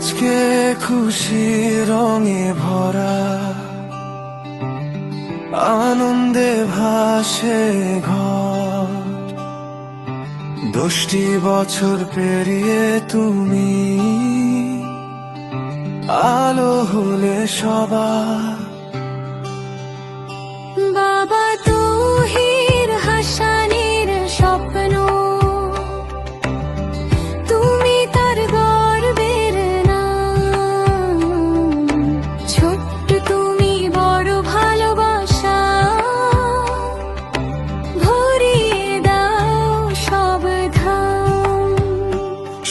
আজকে খুশি রঙে ভরা, আনন্দে ভাসে ঘর। 10টি বছর পেরিয়ে তুমি আলো হলে সবার। বাবা তুহির হাসানের স্বপ্ন, তুমি তার গর্বের নাম। ছোট্ট তুমি বড় ভালোবাসা, ভরিয়ে দাও সব ধাম।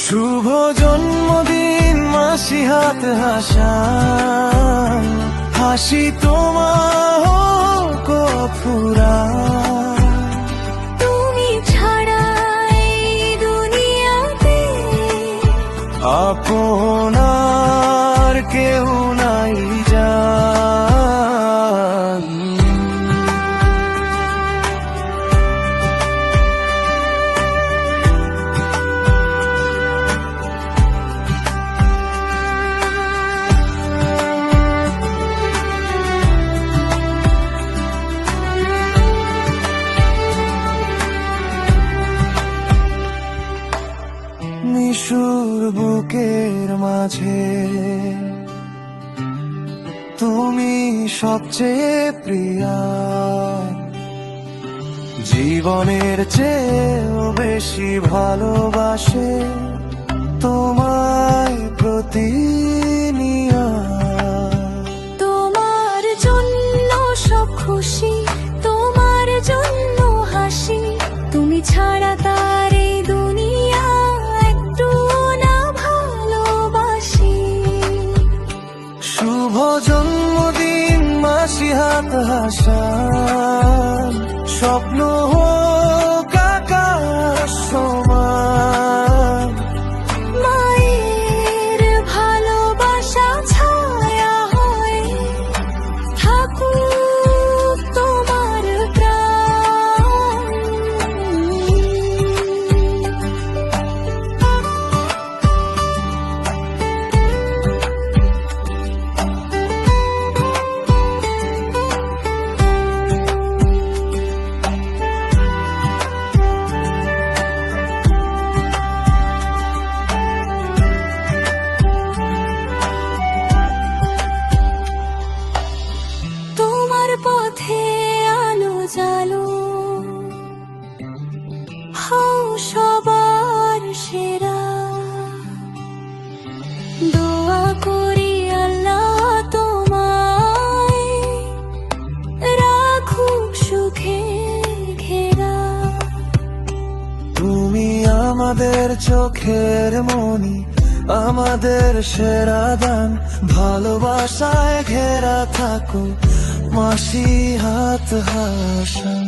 শুভ জন্মদিন মাসি হাত হাসান, হাসি তোমার কফুরা। তুমি ছাড়া এই দুনিয়াতে আপনার কেউ নাই জান। নিশুর বুকের মাঝে তুমি সবচেয়ে প্রিয়া, জীবনের চেয়েও বেশি ভালোবাসে তোমায় প্রতিনিয়া। তোমার জন্য সব খুশি, তোমার জন্য হাসি। তুমি ছাড়া তার এই দুনিয়া একটু না ভালোবাসি। শুভ জন্মদিন মাসি হাত হাসান, স্বপ্ন হোক আকাশ সমান। মায়ের ভালোবাসা ছায়া হয়ে থাকুক তোমার প্রাণ। তোমার পথে আলো জালো, হও সবার সেরা। দোয়া করি আল্লাহ তোমায় রাখুক সুখে ঘেরা। তুমি আমাদের চোখের মনি, আমাদের সেরা দান। ভালোবাসায় ঘেরা থাকো মাসি হাত হাসান।